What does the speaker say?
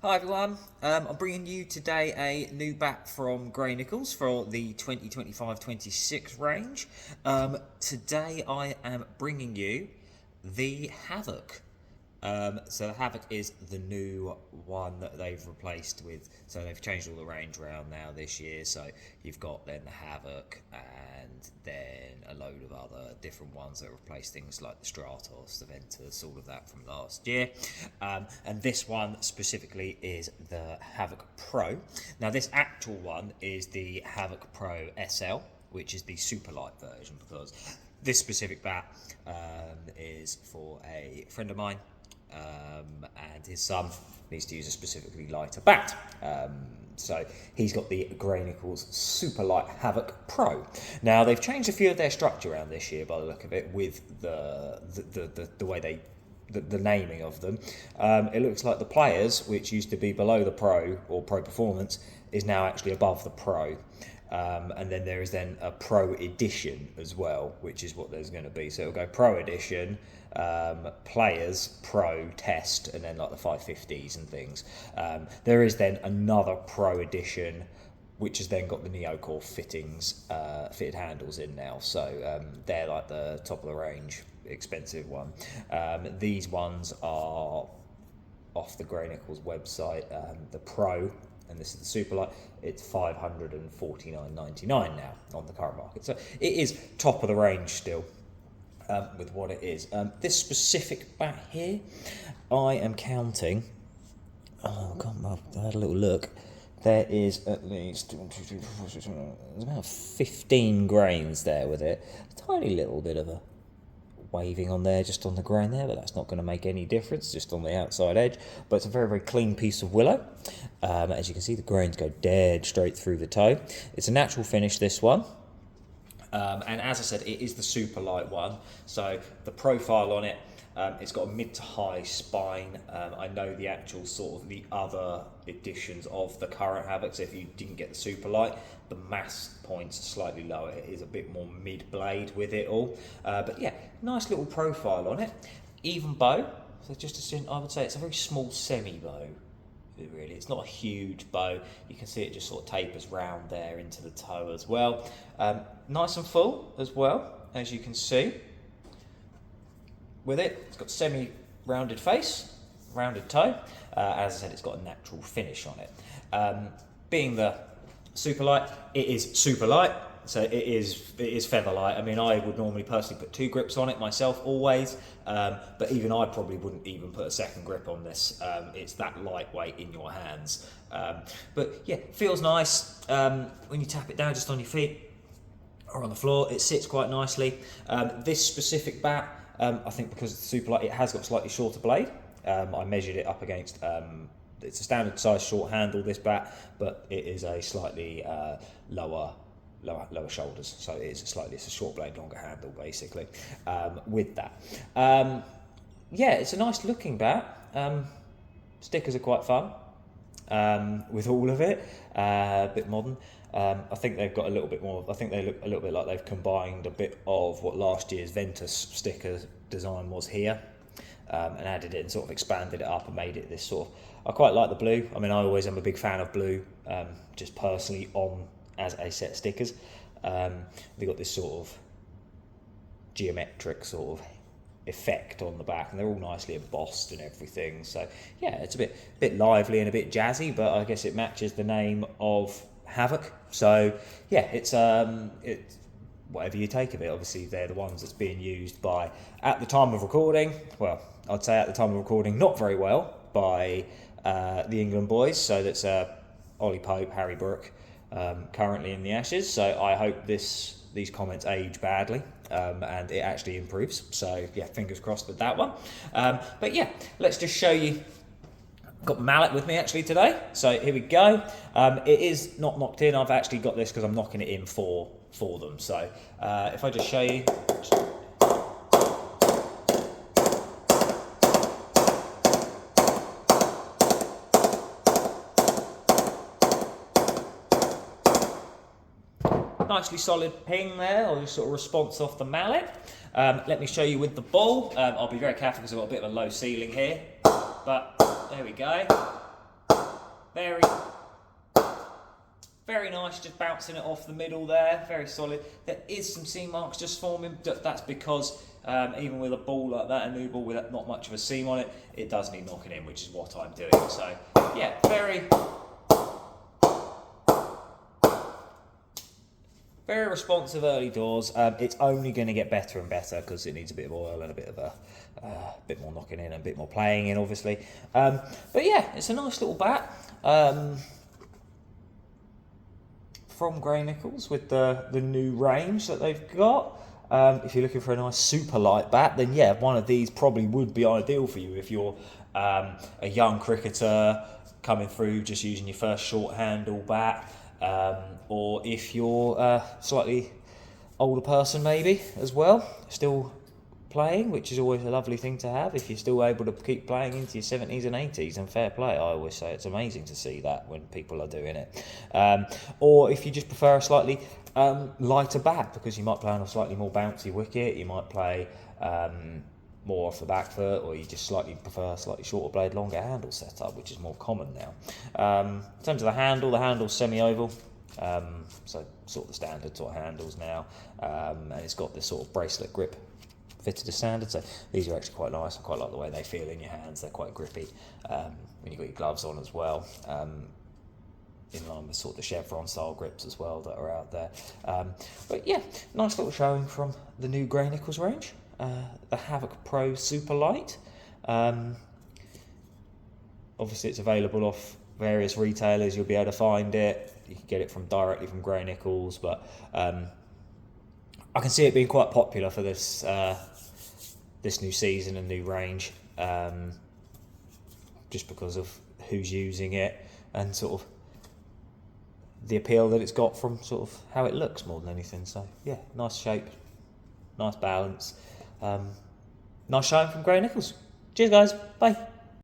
Hi everyone, I'm bringing you today a new bat from Gray Nicolls for the 2025-26 range. Today I am bringing you the Havoc. So the Havoc is the new one that they've replaced with, so they've changed all the range around now this year, so you've got then the Havoc and then a load of other different ones that replace things like the Stratos, the Ventus, all of that from last year. And this one specifically is the Havoc Pro. Now this actual one is the Havoc Pro SL, which is the super light version, because this specific bat is for a friend of mine. And his son needs to use a specifically lighter bat. So he's got the Gray Nicolls Super Light Havoc Pro. Now they've changed a few of their structure around this year by the look of it, with the way they the naming of them. It looks like the players, which used to be below the Pro or Pro Performance, is now actually above the Pro. And then there is then a Pro Edition as well, which is what there's going to be. So it'll go Pro Edition, Players, Pro, Test, and then like the 550s and things. There is then another Pro Edition, which has then got the Neocore fittings, fitted handles in now. So they're like the top of the range, expensive one. These ones are off the Gray Nicolls website. The Pro, and this is the super light, it's $549.99 now on the current market. So it is top of the range still, with what it is. This specific bat here, I am counting, I had a little look, there is at least, there's about 15 grains there with it. A tiny little bit of a waving on there, just on the grain there, but that's not going to make any difference, just on the outside edge. But it's a very, very clean piece of willow. As you can see, the grains go dead straight through the toe. It's a natural finish, this one. And as I said, it is the super light one. So the profile on it, it's got a mid to high spine. I know the actual sort of the other editions of the current Havoc, so if you didn't get the super light, the mass points are slightly lower. It is a bit more mid blade with it all. But yeah, nice little profile on it. Even bow. So just I would say it's a very small semi bow. Really, it's not a huge bow. You can see it just sort of tapers round there into the toe as well. Nice and full as well, as you can see. With it, it's got semi-rounded face, rounded toe. As I said, it's got a natural finish on it. Being the super light, it is super light, so it is feather light. I mean, I would normally personally put 2 grips on it myself, always, but even I probably wouldn't even put a second grip on this. It's that lightweight in your hands. But yeah, feels nice when you tap it down just on your feet or on the floor. It sits quite nicely. This specific bat, I think because it's super light, it has got a slightly shorter blade. I measured it up against, it's a standard size short handle, this bat, but it is a slightly lower shoulders, so it's a short blade, longer handle basically, with that. Yeah, it's a nice looking bat. Stickers are quite fun with all of it, a bit modern. I think they've got a little bit more, I think they look a little bit like they've combined a bit of what last year's Ventus sticker design was here, and added it and sort of expanded it up and made it this sort of, I quite like the blue. I mean, I always am a big fan of blue, just personally on as a set of stickers. They've got this sort of geometric sort of effect on the back, and they're all nicely embossed and everything. So yeah, it's a bit lively and a bit jazzy, but I guess it matches the name of Havoc. So yeah, it's whatever you take of it. Obviously, they're the ones that's being used by, at the time of recording, well, I'd say at the time of recording, not very well by the England boys. So that's Ollie Pope, Harry Brook, currently in the Ashes. So I hope these comments age badly, and it actually improves. So yeah, fingers crossed with that one. But yeah, let's just show you. Got the mallet with me actually today, so here we go. It is not knocked in. I've actually got this because I'm knocking it in for them. So if I just show you. Nicely solid ping there, or sort of response off the mallet. Let me show you with the ball. I'll be very careful because I've got a bit of a low ceiling here, but there we go. very, very nice, just bouncing it off the middle there, very solid. There is some seam marks just forming. That's because even with a ball like that, a new ball with not much of a seam on it, it does need knocking in, which is what I'm doing. So yeah, very responsive early doors. It's only going to get better and better because it needs a bit of oil and a bit of bit more knocking in and a bit more playing in, obviously. But yeah, it's a nice little bat from Gray Nicolls with the new range that they've got. If you're looking for a nice super light bat, then yeah, one of these probably would be ideal for you if you're a young cricketer coming through just using your first short handle bat. Or if you're a slightly older person maybe as well, still playing, which is always a lovely thing to have. If you're still able to keep playing into your 70s and 80s, and fair play, I always say it's amazing to see that when people are doing it. Or if you just prefer a slightly lighter bat, because you might play on a slightly more bouncy wicket, you might play more off the back foot, or you just slightly prefer a slightly shorter blade, longer handle setup, which is more common now. In terms of the handle's semi-oval, so sort of the standard sort of handles now, and it's got this sort of bracelet grip fitted to standard, so these are actually quite nice. I quite like the way they feel in your hands. They're quite grippy when you've got your gloves on as well, in line with sort of the chevron style grips as well that are out there. But yeah, nice little showing from the new Gray Nicolls range. The Havoc Pro Super Light. Obviously it's available off various retailers. You'll be able to find it. You can get it directly from Gray Nicolls, but I can see it being quite popular for this this new season and new range, just because of who's using it and sort of the appeal that it's got from sort of how it looks more than anything. So yeah, nice shape, nice balance. Nice showing from Gray Nicolls. Cheers guys, bye.